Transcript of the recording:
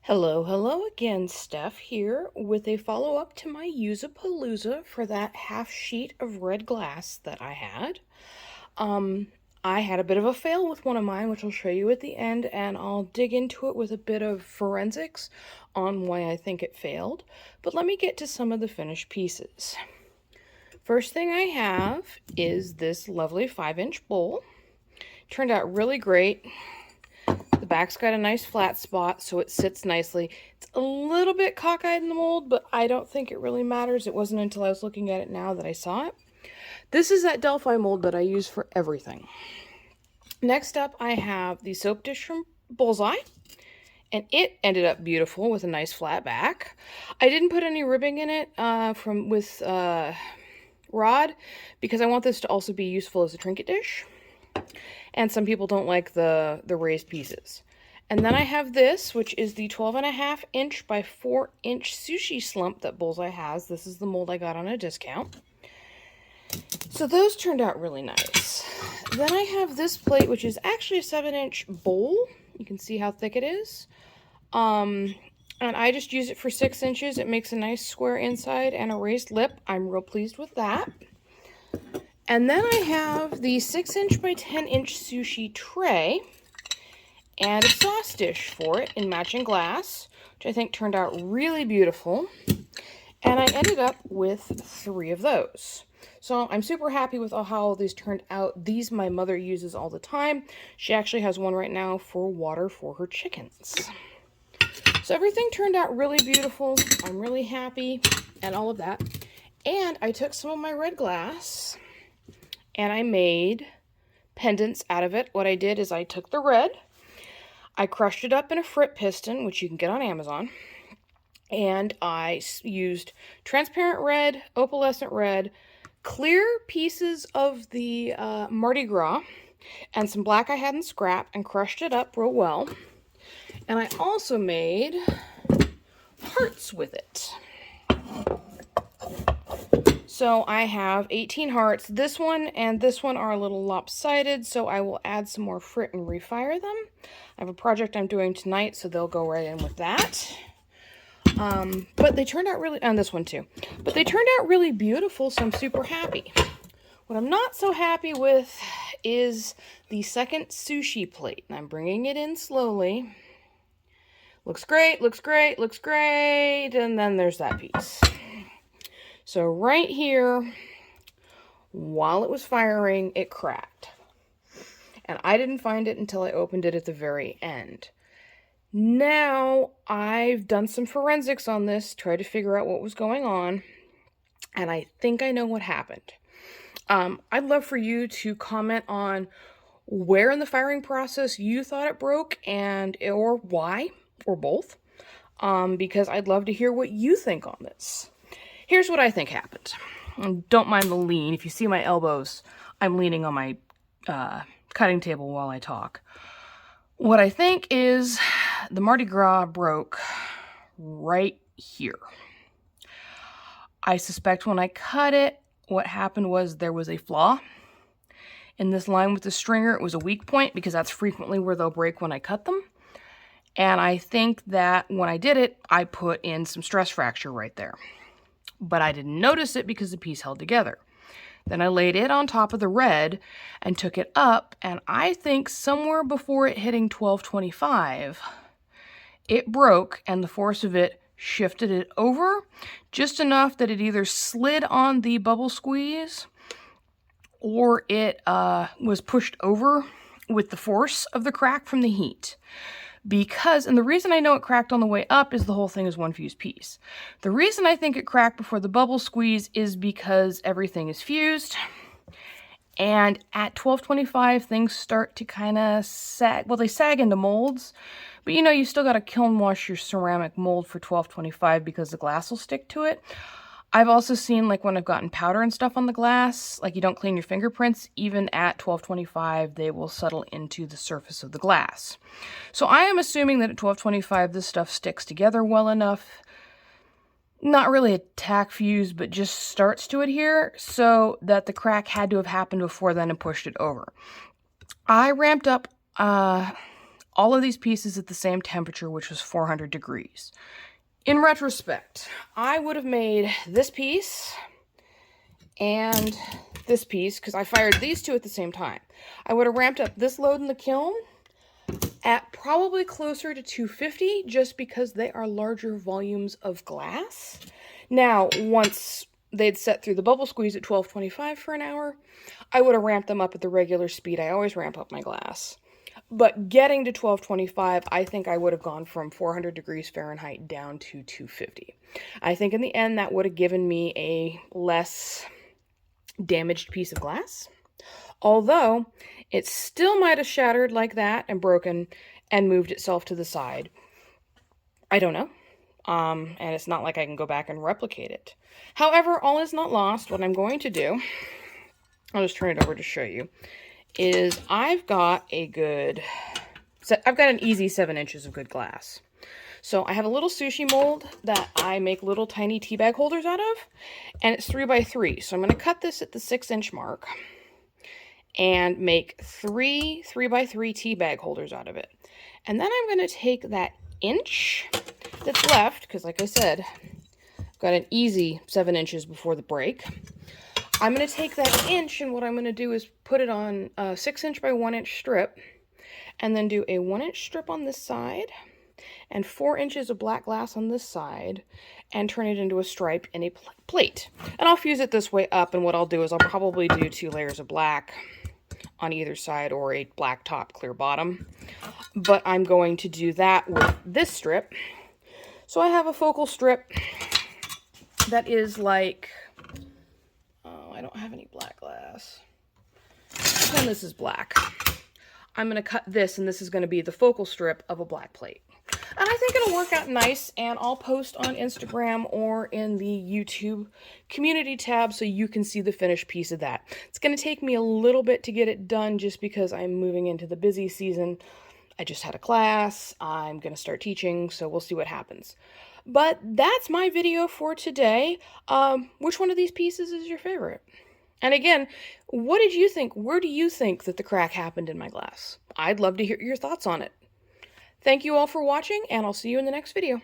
Hello, hello again, Steph here with a follow-up to my Useapalooza for that half sheet of red glass that I had. Um, I had a bit of a fail with one of mine, which I'll show you at the end, and I'll dig into it with a bit of forensics on why I think it failed. But let me get to some of the finished pieces. First thing I have is this lovely 5-inch bowl. Turned out really great. The back's got a nice flat spot, so it sits nicely. It's a little bit cockeyed in the mold, but I don't think it really matters. It wasn't until I was looking at it now that I saw it. This is that Delphi mold that I use for everything. Next up, I have the soap dish from Bullseye, and it ended up beautiful with a nice flat back. I didn't put any ribbing in it with rod because I want this to also be useful as a trinket dish. And some people don't like the raised pieces. And then I have this, which is the 12.5 inch by 4 inch sushi slump that Bullseye has. This is the mold I got on a discount. So those turned out really nice. Then I have this plate, which is actually a 7-inch bowl. You can see how thick it is. And I just use it for 6 inches. It makes a nice square inside and a raised lip. I'm real pleased with that. And then I have the 6-inch by 10-inch sushi tray and a sauce dish for it in matching glass, which I think turned out really beautiful. And I ended up with 3 of those. So I'm super happy with how all these turned out. These my mother uses all the time. She actually has one right now for water for her chickens. So everything turned out really beautiful. I'm really happy and all of that. And I took some of my red glass and I made pendants out of it. What I did is I took the red, I crushed it up in a frit piston, which you can get on Amazon, and I used transparent red, opalescent red, clear pieces of the Mardi Gras, and some black I had in scrap, and crushed it up real well. And I also made hearts with it. So I have 18 hearts. This one and this one are a little lopsided, so I will add some more frit and refire them. I have a project I'm doing tonight, so they'll go right in with that. But they turned out really, and this one too, but they turned out really beautiful, so I'm super happy. What I'm not so happy with is the second sushi plate, and I'm bringing it in slowly. Looks great, looks great, looks great, and then there's that piece. So right here, while it was firing, it cracked. And I didn't find it until I opened it at the very end. Now, I've done some forensics on this, tried to figure out what was going on, and I think I know what happened. I'd love for you to comment on where in the firing process you thought it broke or why, or both, because I'd love to hear what you think on this. Here's what I think happened. And don't mind the lean. If you see my elbows, I'm leaning on my cutting table while I talk. What I think is the Mardi Gras broke right here. I suspect when I cut it, what happened was there was a flaw in this line with the stringer. It was a weak point because that's frequently where they'll break when I cut them. And I think that when I did it, I put in some stress fracture right there. But I didn't notice it because the piece held together. Then I laid it on top of the red and took it up, and I think somewhere before it hitting 1225, it broke, and the force of it shifted it over just enough that it either slid on the bubble squeeze or it was pushed over with the force of the crack from the heat. And the reason I know it cracked on the way up is the whole thing is one fused piece. The reason I think it cracked before the bubble squeeze is because everything is fused. And at 1225, things start to kind of sag. Well, they sag into molds. But you know, you still got to kiln wash your ceramic mold for 1225 because the glass will stick to it. I've also seen, like, when I've gotten powder and stuff on the glass, like, you don't clean your fingerprints, even at 1225, they will settle into the surface of the glass. So I am assuming that at 1225, this stuff sticks together well enough, not really a tack fuse, but just starts to adhere, so that the crack had to have happened before then and pushed it over. I ramped up all of these pieces at the same temperature, which was 400 degrees. In retrospect, I would have made this piece and this piece, because I fired these two at the same time. I would have ramped up this load in the kiln at probably closer to 250, just because they are larger volumes of glass. Now, once they'd set through the bubble squeeze at 1225 for an hour, I would have ramped them up at the regular speed. I always ramp up my glass. But getting to 1225, I think I would have gone from 400 degrees Fahrenheit down to 250. I think in the end that would have given me a less damaged piece of glass. Although, it still might have shattered like that and broken and moved itself to the side. I don't know. And it's not like I can go back and replicate it. However, all is not lost. What I'm going to do, I'll just turn it over to show you, is I've got an easy 7 inches of good glass. So I have a little sushi mold that I make little tiny tea bag holders out of, and it's 3x3. So I'm going to cut this at the 6-inch mark and make 3 3x3 tea bag holders out of it. And then I'm going to take that inch that's left, because like I said, I've got an easy 7 inches before the break. I'm going to take that inch, and what I'm going to do is put it on a 6-inch by 1-inch strip, and then do a 1-inch strip on this side, and 4 inches of black glass on this side, and turn it into a stripe in a plate. And I'll fuse it this way up, and what I'll do is I'll probably do 2 layers of black on either side, or a black top, clear bottom. But I'm going to do that with this strip. So I have a focal strip that is like, oh, I don't have any black glass. And this is black. I'm going to cut this, and this is going to be the focal strip of a black plate. And I think it'll work out nice, and I'll post on Instagram or in the YouTube community tab so you can see the finished piece of that. It's going to take me a little bit to get it done just because I'm moving into the busy season. I just had a class. I'm going to start teaching, so we'll see what happens. But that's my video for today. Which one of these pieces is your favorite? And again, what did you think? Where do you think that the crack happened in my glass? I'd love to hear your thoughts on it. Thank you all for watching, and I'll see you in the next video.